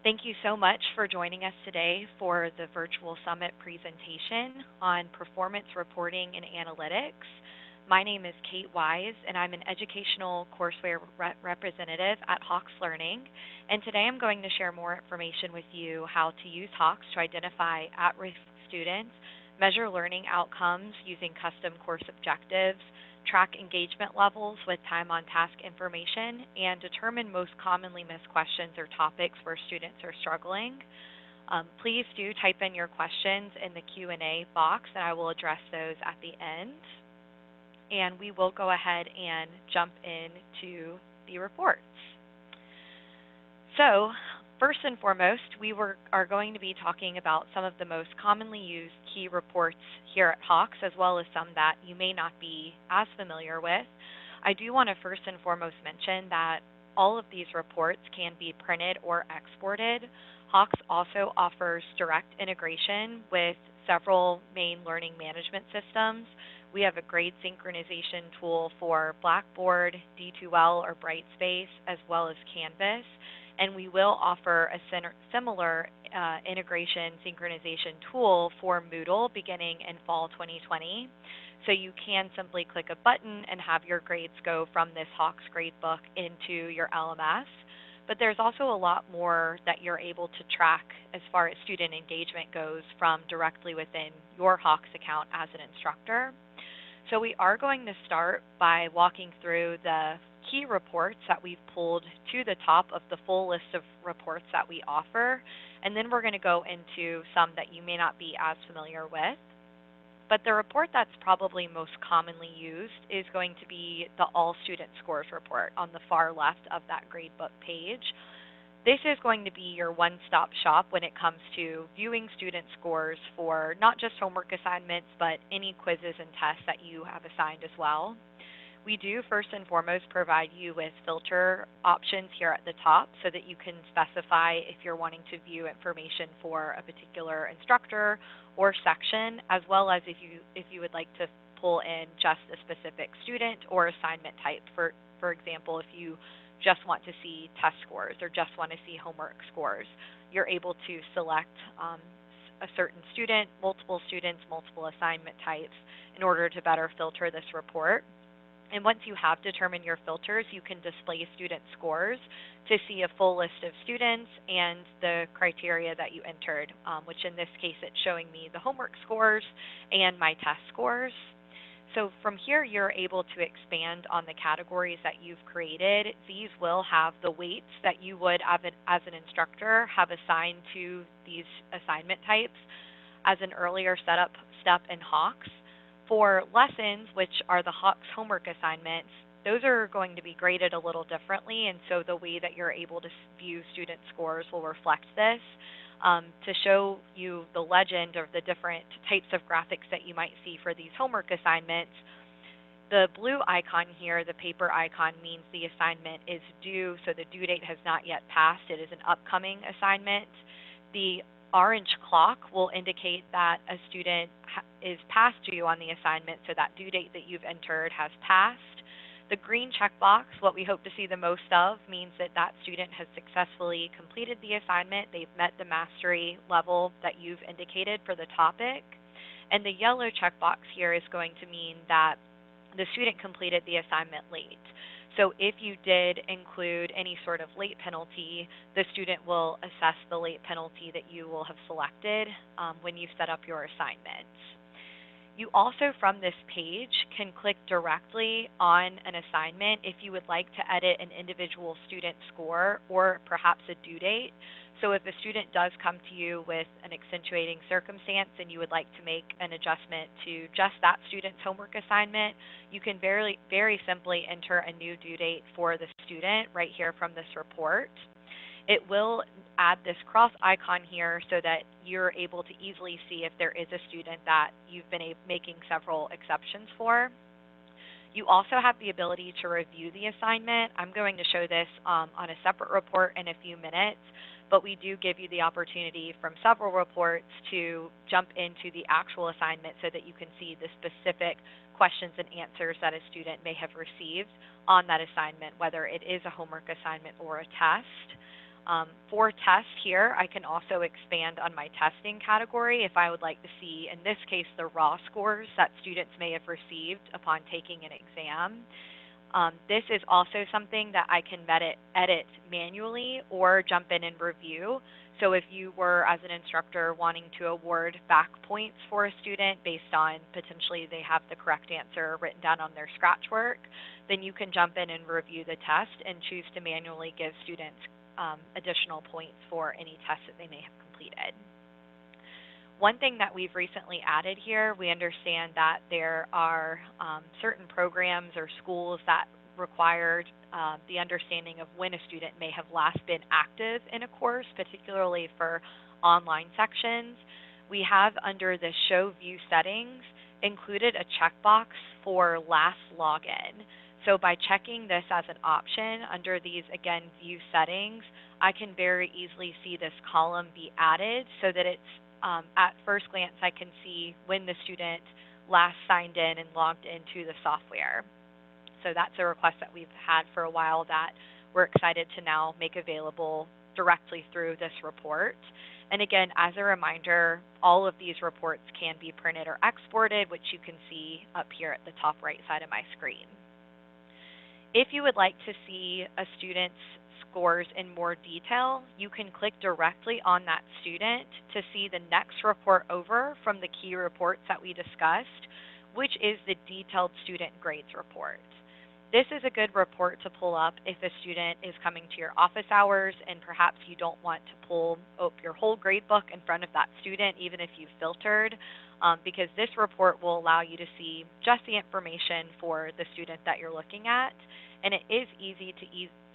Thank you so much for joining us today for the virtual summit presentation on performance reporting and analytics. My name is Kate Wise, and I'm an educational courseware representative at Hawks Learning. And today I'm going to share more information with you how to use Hawks to identify at-risk students, measure learning outcomes using custom course objectives, track engagement levels with time on task information, and determine most commonly missed questions or topics where students are struggling. Please do type in your questions in the Q&A box, and I will address those at the end. And we will go ahead and jump into the reports. So, first and foremost, are going to be talking about some of the most commonly used key reports here at Hawks, as well as some that you may not be as familiar with. I do want to first and foremost mention that all of these reports can be printed or exported. Hawks also offers direct integration with several main learning management systems. We have a grade synchronization tool for Blackboard, D2L, or Brightspace, as well as Canvas. And we will offer a similar integration synchronization tool for Moodle beginning in fall 2020. So you can simply click a button and have your grades go from this Hawks gradebook into your LMS. But there's also a lot more that you're able to track as far as student engagement goes from directly within your Hawks account as an instructor. So we are going to start by walking through the key reports that we've pulled to the top of the full list of reports that we offer, and then we're going to go into some that you may not be as familiar with. But the report that's probably most commonly used is going to be the All Student Scores report on the far left of that gradebook page. This is going to be your one-stop shop when it comes to viewing student scores for not just homework assignments, but any quizzes and tests that you have assigned as well. We do first and foremost provide you with filter options here at the top so that you can specify if you're wanting to view information for a particular instructor or section, as well as if you would like to pull in just a specific student or assignment type. For example, if you just want to see test scores or just want to see homework scores, you're able to select a certain student, multiple students, multiple assignment types in order to better filter this report. And once you have determined your filters, you can display student scores to see a full list of students and the criteria that you entered, which in this case it's showing me the homework scores and my test scores. So from here, you're able to expand on the categories that you've created. These will have the weights that you would, as an instructor, have assigned to these assignment types as an earlier setup step in Hawks. For lessons, which are the Hawks homework assignments, those are going to be graded a little differently, and so the way that you're able to view student scores will reflect this. To show you the legend of the different types of graphics that you might see for these homework assignments, the blue icon here, the paper icon, means the assignment is due, so the due date has not yet passed. It is an upcoming assignment. The orange clock will indicate that a student is past due on the assignment, so that due date that you've entered has passed. The green checkbox, what we hope to see the most of, means that that student has successfully completed the assignment. They've met the mastery level that you've indicated for the topic. And the yellow checkbox here is going to mean that the student completed the assignment late. So if you did include any sort of late penalty, the student will assess the late penalty that you will have selected when you set up your assignment. You also, from this page, can click directly on an assignment if you would like to edit an individual student score or perhaps a due date. So if a student does come to you with an accentuating circumstance and you would like to make an adjustment to just that student's homework assignment, you can very, very simply enter a new due date for the student right here from this report. It will add this cross icon here so that you're able to easily see if there is a student that you've been making several exceptions for. You also have the ability to review the assignment. I'm going to show this on a separate report in a few minutes, but we do give you the opportunity from several reports to jump into the actual assignment so that you can see the specific questions and answers that a student may have received on that assignment, whether it is a homework assignment or a test. For tests here, I can also expand on my testing category if I would like to see, in this case, the raw scores that students may have received upon taking an exam. This is also something that I can edit manually or jump in and review. So if you were, as an instructor, wanting to award back points for a student based on potentially they have the correct answer written down on their scratch work, then you can jump in and review the test and choose to manually give students additional points for any tests that they may have completed. One thing that we've recently added here, we understand that there are certain programs or schools that required the understanding of when a student may have last been active in a course, particularly for online sections. We have, under the Show View Settings, included a checkbox for last login. So by checking this as an option under these, again, View Settings, I can very easily see this column be added so that it's at first glance, I can see when the student last signed in and logged into the software. So that's a request that we've had for a while that we're excited to now make available directly through this report. And again, as a reminder, all of these reports can be printed or exported, which you can see up here at the top right side of my screen. If you would like to see a student's scores in more detail, you can click directly on that student to see the next report over from the key reports that we discussed, which is the detailed student grades report. This is a good report to pull up if a student is coming to your office hours and perhaps you don't want to pull up your whole grade book in front of that student, even if you've filtered, because this report will allow you to see just the information for the student that you're looking at. And it is easy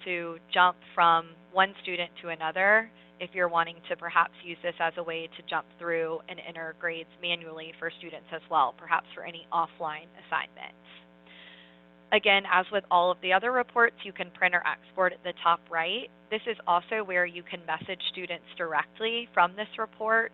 to jump from one student to another if you're wanting to perhaps use this as a way to jump through and enter grades manually for students as well, perhaps for any offline assignments. Again, as with all of the other reports, you can print or export at the top right. This is also where you can message students directly from this report,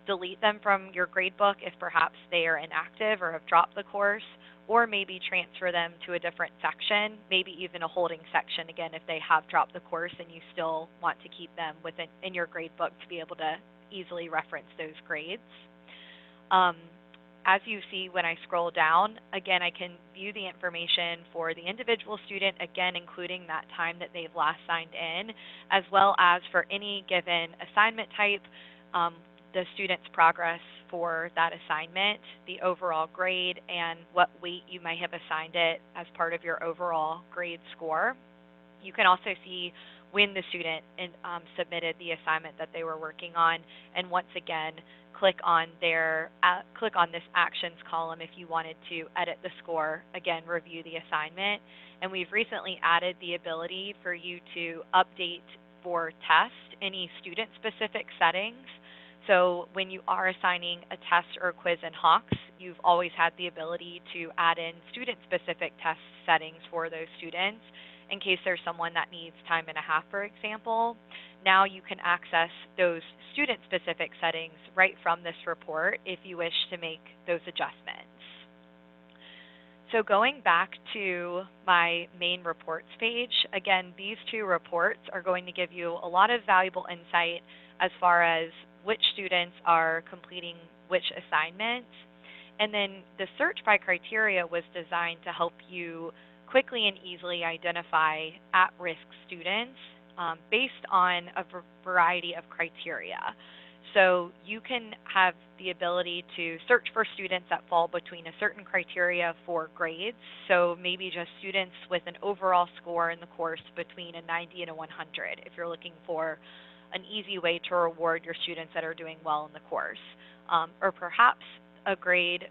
delete them from your gradebook if perhaps they are inactive or have dropped the course, or maybe transfer them to a different section, maybe even a holding section, again, if they have dropped the course and you still want to keep them in your gradebook to be able to easily reference those grades. As you see when I scroll down, again, I can view the information for the individual student, again, including that time that they've last signed in, as well as for any given assignment type, the student's progress for that assignment, the overall grade, and what weight you may have assigned it as part of your overall grade score. You can also see when the student submitted the assignment that they were working on, and once again, click on this actions column if you wanted to edit the score, again, review the assignment. And we've recently added the ability for you to update for test any student-specific settings. So when you are assigning a test or a quiz in Hawks, you've always had the ability to add in student-specific test settings for those students in case there's someone that needs time and a half, for example. Now you can access those student-specific settings right from this report if you wish to make those adjustments. So going back to my main reports page, again, these two reports are going to give you a lot of valuable insight as far as which students are completing which assignments. And then the search by criteria was designed to help you quickly and easily identify at-risk students based on a variety of criteria. So you can have the ability to search for students that fall between a certain criteria for grades. So maybe just students with an overall score in the course between a 90 and a 100 if you're looking for an easy way to reward your students that are doing well in the course. Or perhaps a grade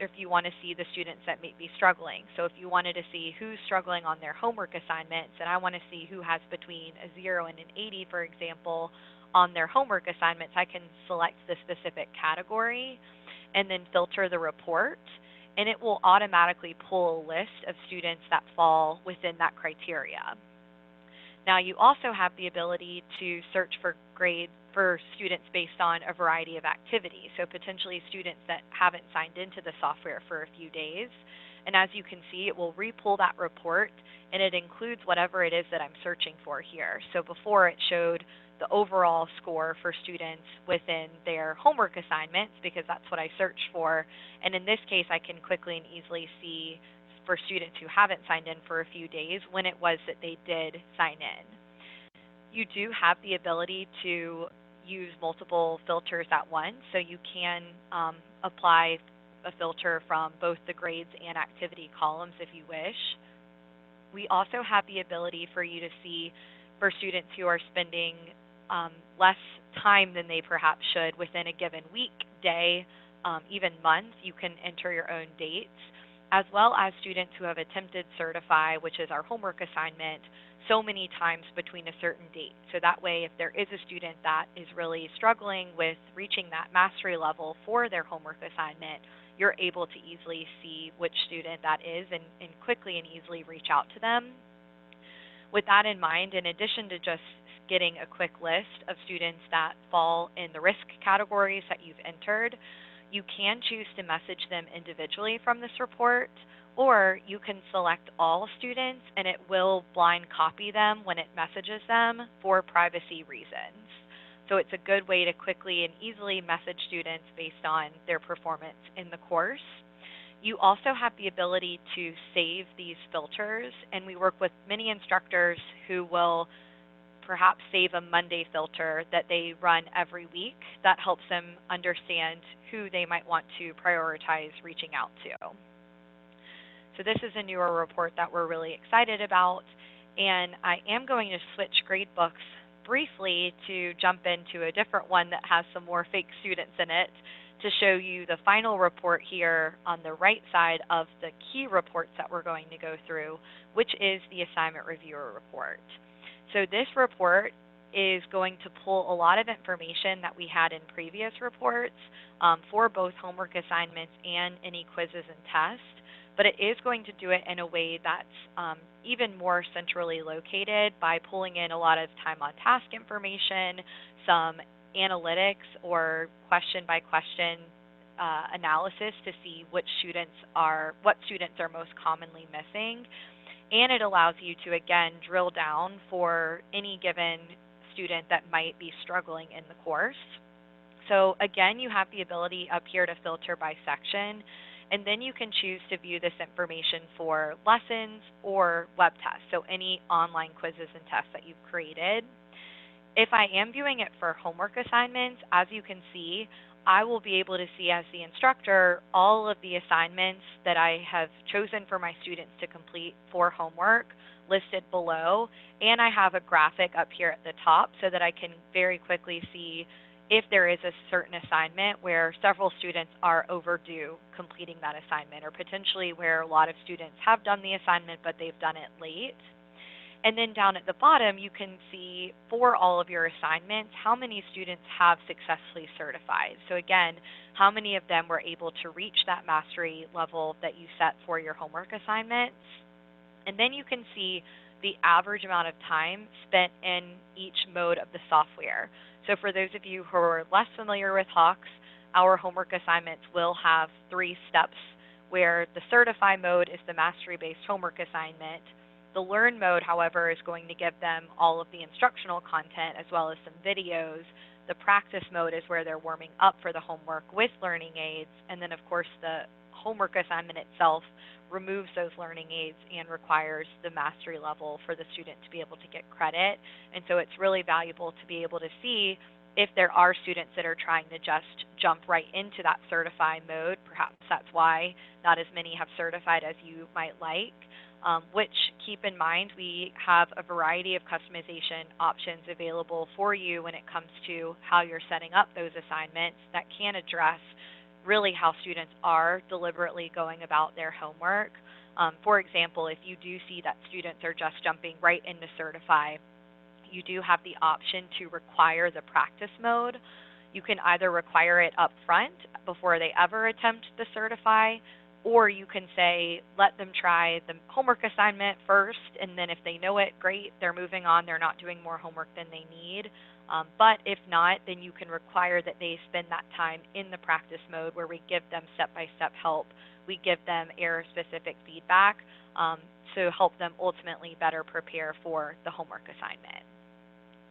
if you want to see the students that may be struggling. So if you wanted to see who's struggling on their homework assignments, and I want to see who has between a 0 and an 80, for example, on their homework assignments, I can select the specific category and then filter the report, and it will automatically pull a list of students that fall within that criteria. Now you also have the ability to search for grades for students based on a variety of activities. So potentially students that haven't signed into the software for a few days, And as you can see, it will re-pull that report, and it includes whatever it is that I'm searching for here. So before it showed the overall score for students within their homework assignments because that's what I searched for. And in this case, I can quickly and easily see for students who haven't signed in for a few days when it was that they did sign in. You do have the ability to use multiple filters at once, so you can apply a filter from both the grades and activity columns if you wish. We also have the ability for you to see for students who are spending less time than they perhaps should within a given week, day, even month. You can enter your own dates, as well as students who have attempted Certify, which is our homework assignment, so many times between a certain date. So that way, if there is a student that is really struggling with reaching that mastery level for their homework assignment, you're able to easily see which student that is and quickly and easily reach out to them. With that in mind, in addition to just getting a quick list of students that fall in the risk categories that you've entered, you can choose to message them individually from this report, or you can select all students and it will blind copy them when it messages them for privacy reasons. So it's a good way to quickly and easily message students based on their performance in the course. You also have the ability to save these filters, and we work with many instructors who will perhaps save a Monday filter that they run every week that helps them understand who they might want to prioritize reaching out to. So this is a newer report that we're really excited about, and I am going to switch gradebooks briefly to jump into a different one that has some more fake students in it to show you the final report here on the right side of the key reports that we're going to go through, which is the assignment reviewer report. So this report is going to pull a lot of information that we had in previous reports for both homework assignments and any quizzes and tests, but it is going to do it in a way that's even more centrally located by pulling in a lot of time on task information, some analytics or question by question analysis to see what students are most commonly missing. And it allows you to, again, drill down for any given student that might be struggling in the course. So again, you have the ability up here to filter by section, and then you can choose to view this information for lessons or web tests, so any online quizzes and tests that you've created. If I am viewing it for homework assignments, as you can see, I will be able to see as the instructor all of the assignments that I have chosen for my students to complete for homework listed below, and I have a graphic up here at the top so that I can very quickly see if there is a certain assignment where several students are overdue completing that assignment, or potentially where a lot of students have done the assignment but they've done it late. And then down at the bottom, you can see for all of your assignments how many students have successfully certified. So again, how many of them were able to reach that mastery level that you set for your homework assignments. And then you can see the average amount of time spent in each mode of the software. So for those of you who are less familiar with Hawks, our homework assignments will have 3 steps, where the Certify mode is the mastery-based homework assignment. The Learn mode, however, is going to give them all of the instructional content as well as some videos. The Practice mode is where they're warming up for the homework with learning aids. And then, of course, the homework assignment itself removes those learning aids and requires the mastery level for the student to be able to get credit. And so it's really valuable to be able to see if there are students that are trying to just jump right into that Certify mode. Perhaps that's why not as many have certified as you might like. Which, keep in mind, we have a variety of customization options available for you when it comes to how you're setting up those assignments that can address really how students are deliberately going about their homework. For example, if you do see that students are just jumping right into Certify, you do have the option to require the Practice mode. You can either require it up front before they ever attempt the Certify Or you can say, let them try the homework assignment first, and then if they know it, great, they're moving on, they're not doing more homework than they need. But if not, then you can require that they spend that time in the practice mode where we give them step-by-step help. We give them error-specific feedback to help them ultimately better prepare for the homework assignment.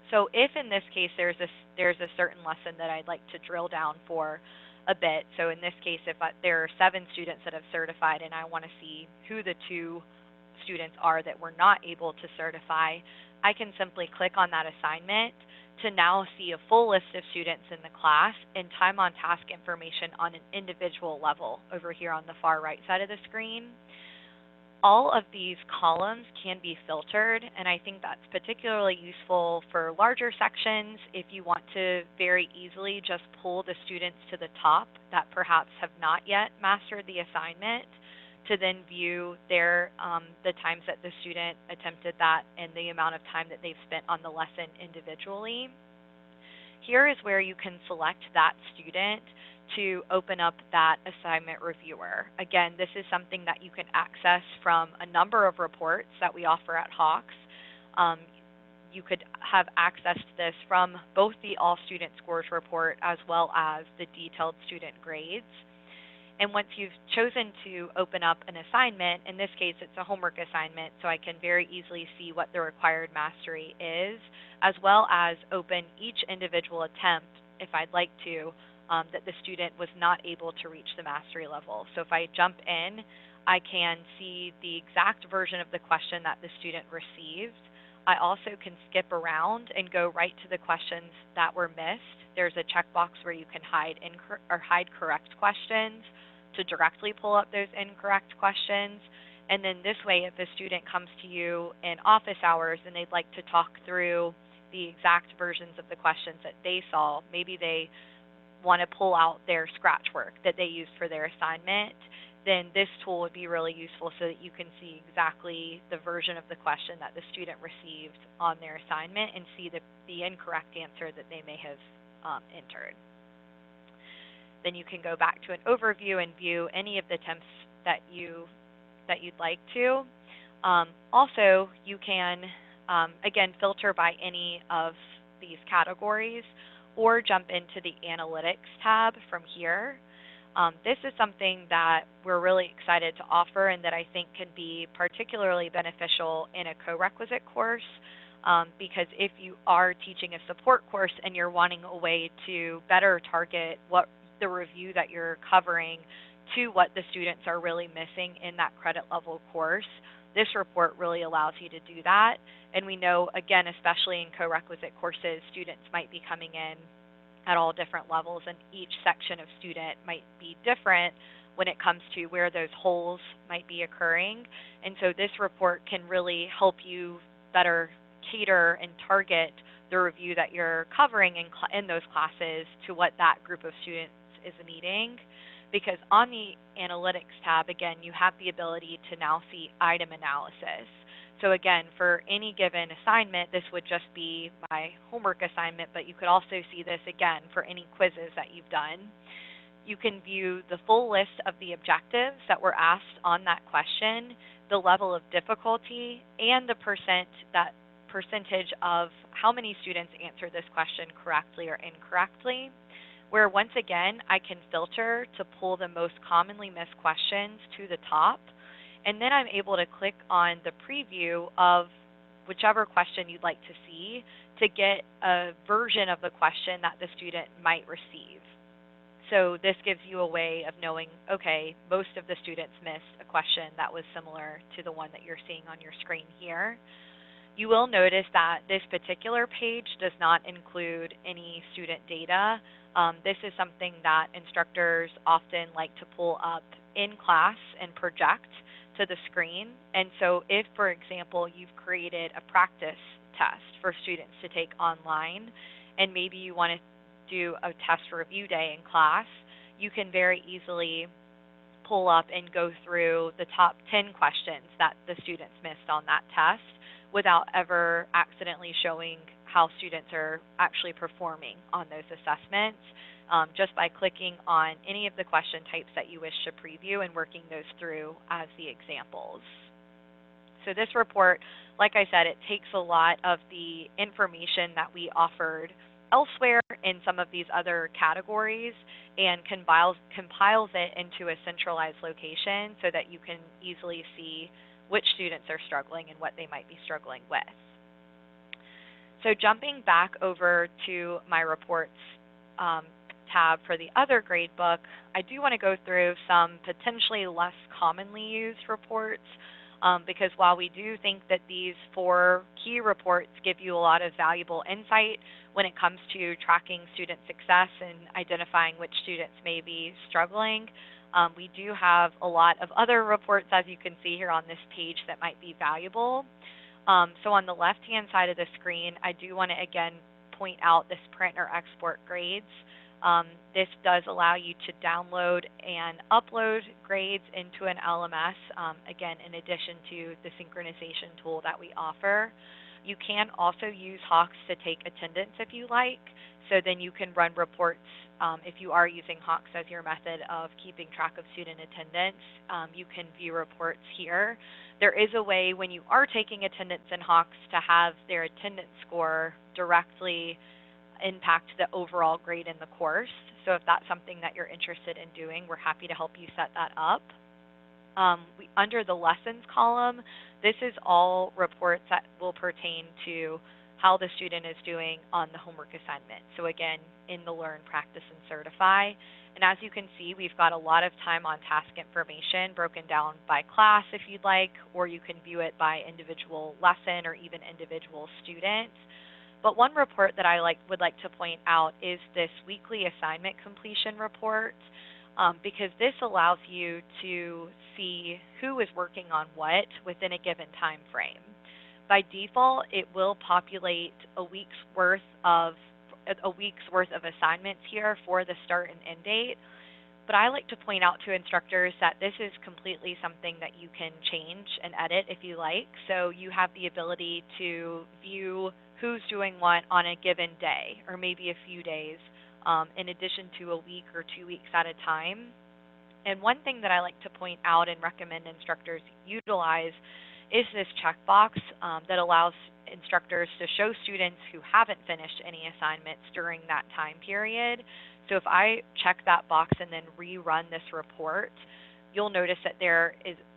So if in this case there's a certain lesson that I'd like to drill down for a bit, so in this case if there are 7 students that have certified and I want to see who the 2 students are that were not able to certify, I can simply click on that assignment to now see a full list of students in the class and time on task information on an individual level over here on the far right side of the screen. All of these columns can be filtered, and I think that's particularly useful for larger sections if you want to very easily just pull the students to the top that perhaps have not yet mastered the assignment to then view the times that the student attempted that and the amount of time that they've spent on the lesson individually. Here is where you can select that student to open up that assignment reviewer. Again, this is something that you can access from a number of reports that we offer at Hawks. You could have access to this from both the All Student Scores report as well as the detailed student grades. And once you've chosen to open up an assignment, in this case it's a homework assignment, so I can very easily see what the required mastery is, as well as open each individual attempt, if I'd like to, that the student was not able to reach the mastery level. So if I jump in, I can see the exact version of the question that the student received. I also can skip around and go right to the questions that were missed. There's a checkbox where you can hide correct questions to directly pull up those incorrect questions. And then this way, if a student comes to you in office hours and they'd like to talk through the exact versions of the questions that they saw, maybe they want to pull out their scratch work that they used for their assignment, then this tool would be really useful so that you can see exactly the version of the question that the student received on their assignment and see the incorrect answer that they may have entered. Then you can go back to an overview and view any of the attempts that you'd like to. Also, you can, again, filter by any of these categories or jump into the Analytics tab from here. This is something that we're really excited to offer and that I think can be particularly beneficial in a co-requisite course, because if you are teaching a support course and you're wanting a way to better target what the review that you're covering to what the students are really missing in that credit level course, this report really allows you to do that. And we know, again, especially in co-requisite courses, students might be coming in at all different levels, and each section of student might be different when it comes to where those holes might be occurring. And so this report can really help you better cater and target the review that you're covering in those classes to what that group of students is needing. Because on the Analytics tab, again, you have the ability to now see item analysis. So again, for any given assignment, this would just be my homework assignment, but you could also see this again for any quizzes that you've done. You can view the full list of the objectives that were asked on that question, the level of difficulty, and the percentage of how many students answered this question correctly or incorrectly, where once again, I can filter to pull the most commonly missed questions to the top. And then I'm able to click on the preview of whichever question you'd like to see to get a version of the question that the student might receive. So this gives you a way of knowing, okay, most of the students missed a question that was similar to the one that you're seeing on your screen here. You will notice that this particular page does not include any student data. This is something that instructors often like to pull up in class and project to the screen. And so if, for example, you've created a practice test for students to take online, and maybe you want to do a test review day in class, you can very easily pull up and go through the top 10 questions that the students missed on that test without ever accidentally showing how students are actually performing on those assessments, just by clicking on any of the question types that you wish to preview and working those through as the examples. So this report, like I said, it takes a lot of the information that we offered elsewhere in some of these other categories and compiles it into a centralized location so that you can easily see which students are struggling and what they might be struggling with. So jumping back over to my reports tab for the other gradebook, I do want to go through some potentially less commonly used reports, because while we do think that these 4 key reports give you a lot of valuable insight when it comes to tracking student success and identifying which students may be struggling, we do have a lot of other reports, as you can see here on this page, that might be valuable. So on the left-hand side of the screen, I do want to again point out this print or export grades. This does allow you to download and upload grades into an LMS, again, in addition to the synchronization tool that we offer. You can also use Hawks to take attendance if you like, so then you can run reports if you are using Hawks as your method of keeping track of student attendance. You can view reports here. There is a way when you are taking attendance in Hawks to have their attendance score directly impact the overall grade in the course. So if that's something that you're interested in doing, we're happy to help you set that up. Under the lessons column, this is all reports that will pertain to how the student is doing on the homework assignment. So again, in the Learn, Practice, and Certify. And as you can see, we've got a lot of time on task information broken down by class if you'd like, or you can view it by individual lesson or even individual student. But one report that I would like to point out is this weekly assignment completion report, because this allows you to see who is working on what within a given time frame. By default, it will populate a week's worth of assignments here for the start and end date. But I like to point out to instructors that this is completely something that you can change and edit if you like. So you have the ability to view who's doing what on a given day or maybe a few days, in addition to a week or 2 weeks at a time. And one thing that I like to point out and recommend instructors utilize is this checkbox that allows instructors to show students who haven't finished any assignments during that time period. So if I check that box and then rerun this report, you'll notice that there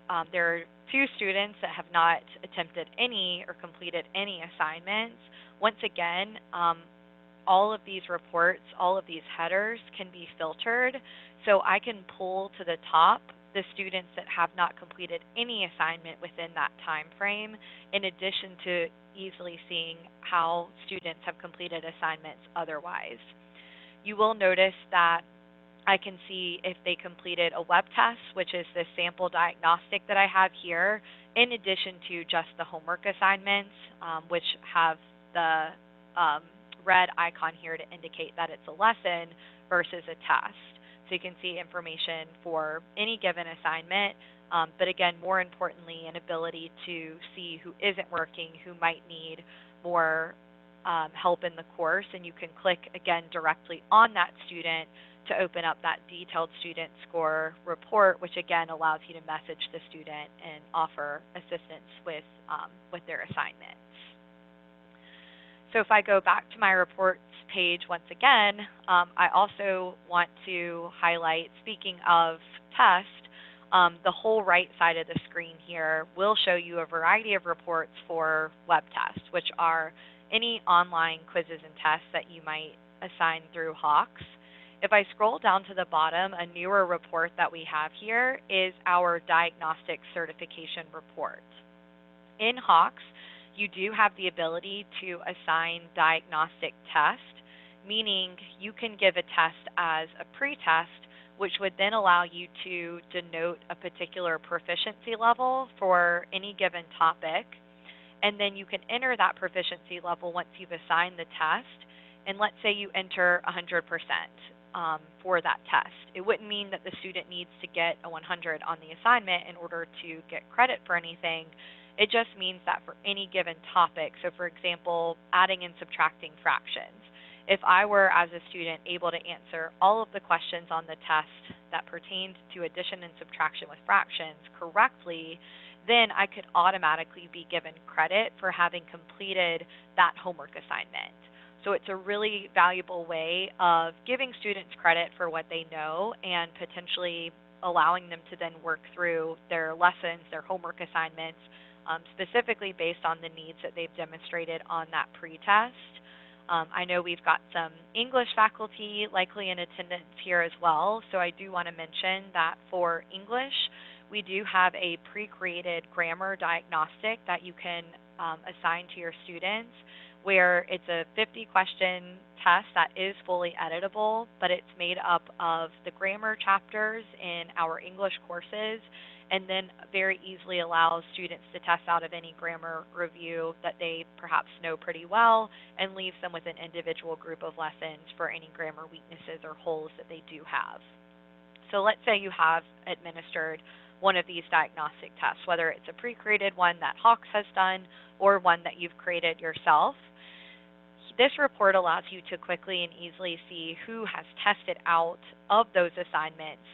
are 2 students that have not attempted any or completed any assignments. Once again, all of these reports, all of these headers can be filtered, so I can pull to the top the students that have not completed any assignment within that time frame, in addition to easily seeing how students have completed assignments otherwise. You will notice that I can see if they completed a web test, which is the sample diagnostic that I have here, in addition to just the homework assignments, which have the red icon here to indicate that it's a lesson versus a test. So you can see information for any given assignment, but again, more importantly, an ability to see who isn't working, who might need more help in the course, and you can click again directly on that student to open up that detailed student score report, which again allows you to message the student and offer assistance with their assignments. So if I go back to my reports page once again, I also want to highlight, speaking of test, the whole right side of the screen here will show you a variety of reports for web tests, which are any online quizzes and tests that you might assign through Hawks. If I scroll down to the bottom, a newer report that we have here is our diagnostic certification report. In Hawks, you do have the ability to assign diagnostic test, meaning you can give a test as a pretest, which would then allow you to denote a particular proficiency level for any given topic. And then you can enter that proficiency level once you've assigned the test. And let's say you enter 100% for that test. It wouldn't mean that the student needs to get a 100 on the assignment in order to get credit for anything. It just means that for any given topic, so for example, adding and subtracting fractions, if I were, as a student, able to answer all of the questions on the test that pertained to addition and subtraction with fractions correctly, then I could automatically be given credit for having completed that homework assignment. So it's a really valuable way of giving students credit for what they know and potentially allowing them to then work through their lessons, their homework assignments, specifically based on the needs that they've demonstrated on that pretest. I know we've got some English faculty likely in attendance here as well, so I do want to mention that for English, we do have a pre-created grammar diagnostic that you can assign to your students, where it's a 50-question test that is fully editable, but it's made up of the grammar chapters in our English courses, and then very easily allows students to test out of any grammar review that they perhaps know pretty well, and leaves them with an individual group of lessons for any grammar weaknesses or holes that they do have. So let's say you have administered one of these diagnostic tests, whether it's a pre-created one that Hawks has done or one that you've created yourself. This report allows you to quickly and easily see who has tested out of those assignments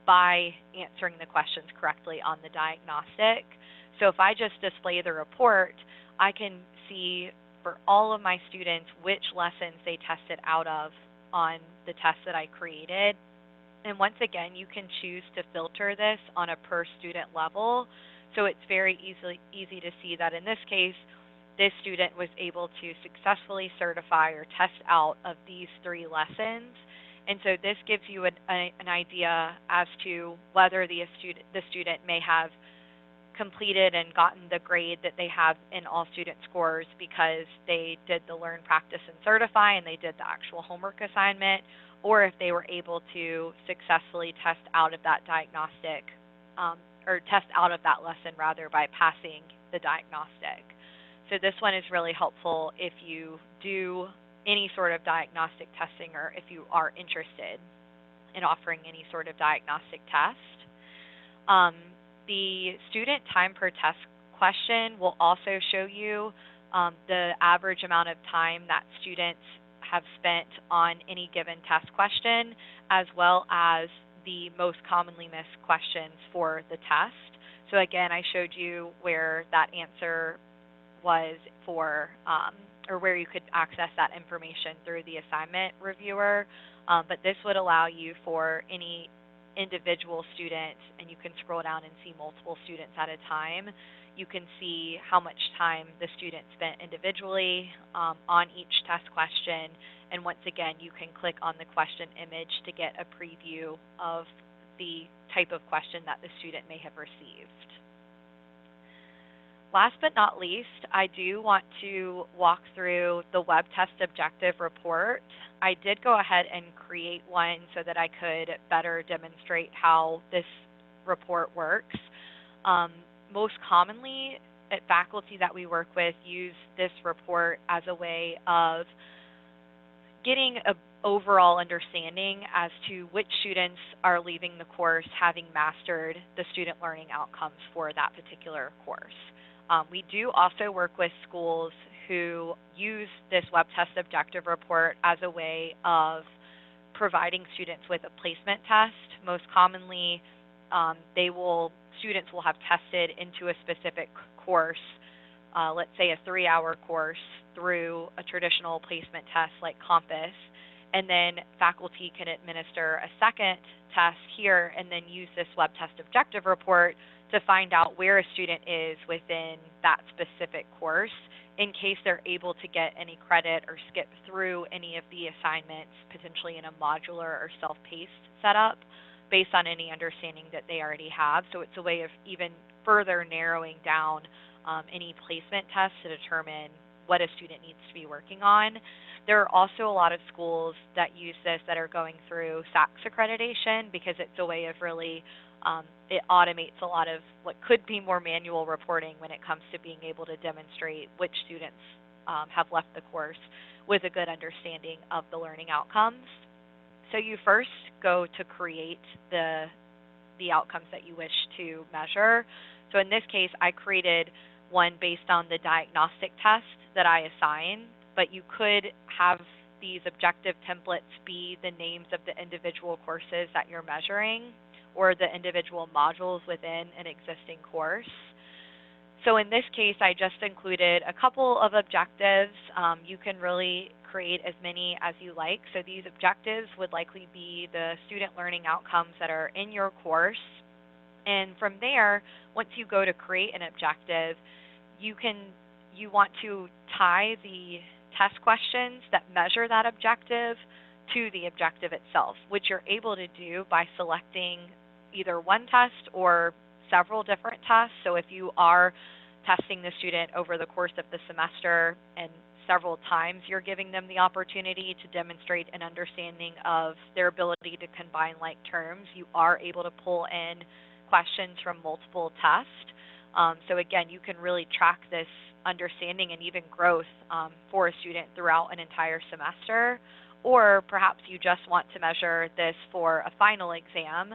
by answering the questions correctly on the diagnostic. So if I just display the report, I can see for all of my students which lessons they tested out of on the test that I created. And once again, you can choose to filter this on a per student level. So it's very easy to see that in this case, this student was able to successfully certify or test out of these 3 lessons. And so this gives you an idea as to whether the student may have completed and gotten the grade that they have in all student scores because they did the learn, practice, and certify, and they did the actual homework assignment, or if they were able to successfully test out of that diagnostic, or test out of that lesson rather by passing the diagnostic. So this one is really helpful if you do any sort of diagnostic testing or if you are interested in offering any sort of diagnostic test. The student time per test question will also show you the average amount of time that students have spent on any given test question, as well as the most commonly missed questions for the test. So again, I showed you where that answer was for, or where you could access that information through the assignment reviewer, but this would allow you for any individual student, and you can scroll down and see multiple students at a time. You can see how much time the student spent individually on each test question, and once again, you can click on the question image to get a preview of the type of question that the student may have received. Last but not least, I do want to walk through the web test objective report. I did go ahead and create one so that I could better demonstrate how this report works. Most commonly, faculty that we work with use this report as a way of getting an overall understanding as to which students are leaving the course having mastered the student learning outcomes for that particular course. We do also work with schools who use this web test objective report as a way of providing students with a placement test. Most commonly, students will have tested into a specific course, let's say a 3-hour course, through a traditional placement test like Compass, and then faculty can administer a second test here and then use this web test objective report to find out where a student is within that specific course in case they're able to get any credit or skip through any of the assignments, potentially in a modular or self-paced setup, based on any understanding that they already have. So it's a way of even further narrowing down any placement tests to determine what a student needs to be working on. There are also a lot of schools that use this that are going through SACS accreditation because it's a way of really it automates a lot of what could be more manual reporting when it comes to being able to demonstrate which students have left the course with a good understanding of the learning outcomes. So you first go to create the outcomes that you wish to measure. So in this case, I created one based on the diagnostic test that I assign, but you could have these objective templates be the names of the individual courses that you're measuring or the individual modules within an existing course. So in this case, I just included a couple of objectives. You can really create as many as you like. So these objectives would likely be the student learning outcomes that are in your course. And from there, once you go to create an objective, you want to tie the test questions that measure that objective to the objective itself, which you're able to do by selecting either one test or several different tests. So if you are testing the student over the course of the semester and several times you're giving them the opportunity to demonstrate an understanding of their ability to combine like terms, you are able to pull in questions from multiple tests. So again, you can really track this understanding and even growth for a student throughout an entire semester. Or perhaps you just want to measure this for a final exam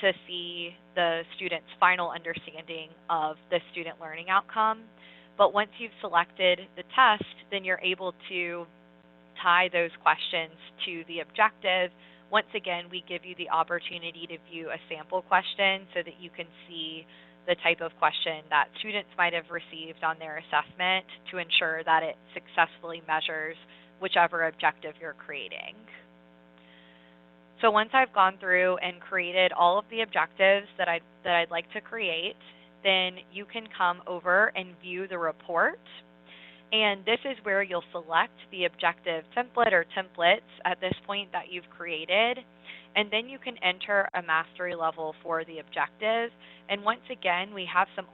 to see the student's final understanding of the student learning outcome. But once you've selected the test, then you're able to tie those questions to the objective. Once again, we give you the opportunity to view a sample question so that you can see the type of question that students might have received on their assessment to ensure that it successfully measures whichever objective you're creating. So once I've gone through and created all of the objectives that I'd like to create, then you can come over and view the report. And this is where you'll select the objective template or templates at this point that you've created. And then you can enter a mastery level for the objective. And once again, we have some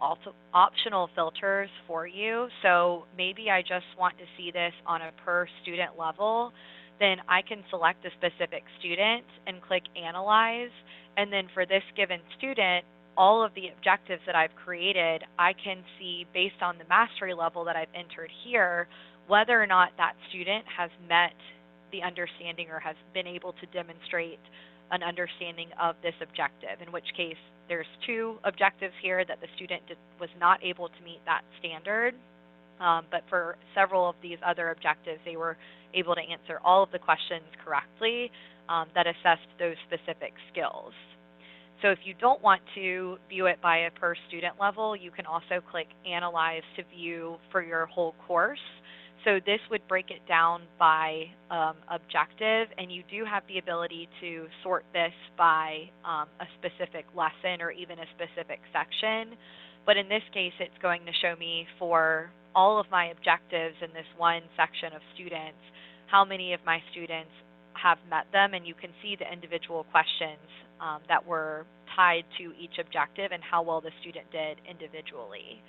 optional filters for you. So maybe I just want to see this on a per student level. Then I can select a specific student and click Analyze. And then for this given student, all of the objectives that I've created, I can see based on the mastery level that I've entered here, whether or not that student has met the understanding or has been able to demonstrate an understanding of this objective, in which case there's two objectives here that the student was not able to meet that standard. But for several of these other objectives, they were able to answer all of the questions correctly that assessed those specific skills. So if you don't want to view it by a per student level, you can also click Analyze to view for your whole course. So this would break it down by objective, and you do have the ability to sort this by a specific lesson or even a specific section. But in this case, it's going to show me for all of my objectives in this one section of students, how many of my students have met them, and you can see the individual questions that were tied to each objective and how well the student did individually.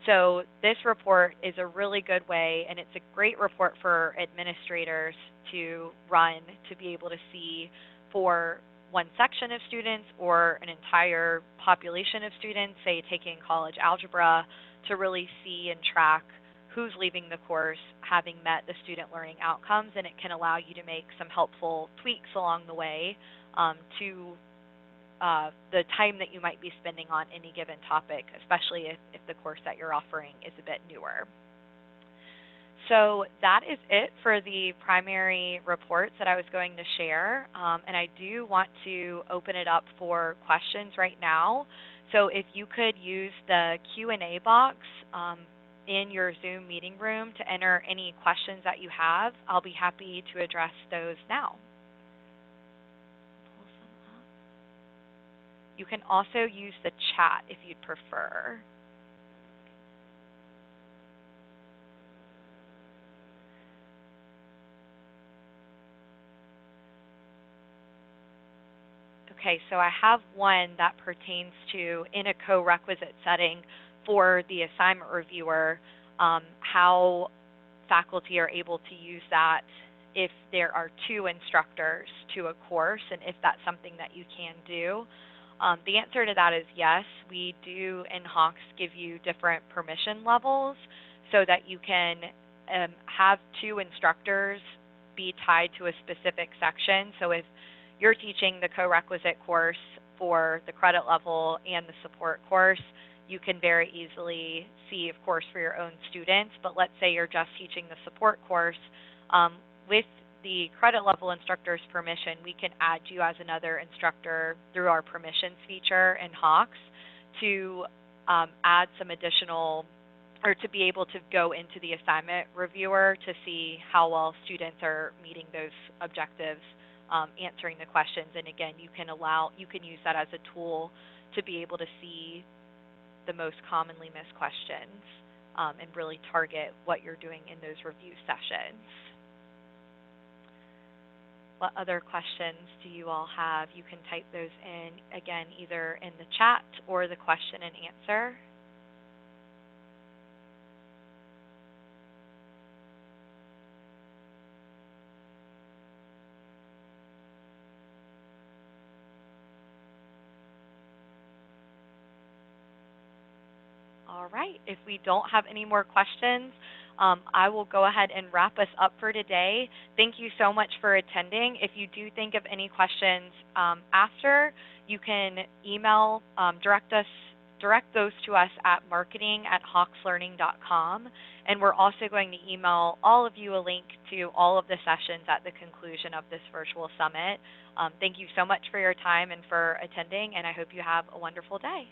So this report is a really good way, and it's a great report for administrators to run to be able to see for one section of students or an entire population of students, say taking college algebra, to really see and track who's leaving the course having met the student learning outcomes, and it can allow you to make some helpful tweaks along the way to the time that you might be spending on any given topic, especially if the course that you're offering is a bit newer. So that is it for the primary reports that I was going to share, and I do want to open it up for questions right now. So if you could use the Q&A box in your Zoom meeting room to enter any questions that you have, I'll be happy to address those now. You can also use the chat if you'd prefer. Okay, so I have one that pertains to, in a co-requisite setting for the assignment reviewer, how faculty are able to use that if there are two instructors to a course, and if that's something that you can do. The answer to that is yes. We do in Hawks give you different permission levels so that you can have two instructors be tied to a specific section. So if you're teaching the co-requisite course for the credit level and the support course, you can very easily see, of course, for your own students. But let's say you're just teaching the support course. With the credit level instructor's permission, we can add you as another instructor through our permissions feature in Hawks to add some additional, or to be able to go into the assignment reviewer to see how well students are meeting those objectives, answering the questions. And again, you can use that as a tool to be able to see the most commonly missed questions, and really target what you're doing in those review sessions. What other questions do you all have? You can type those in, again, either in the chat or the question and answer. All right. If we don't have any more questions, I will go ahead and wrap us up for today. Thank you so much for attending. If you do think of any questions after, you can email, direct those to us at marketing@hawkslearning.com. And we're also going to email all of you a link to all of the sessions at the conclusion of this virtual summit. Thank you so much for your time and for attending, and I hope you have a wonderful day.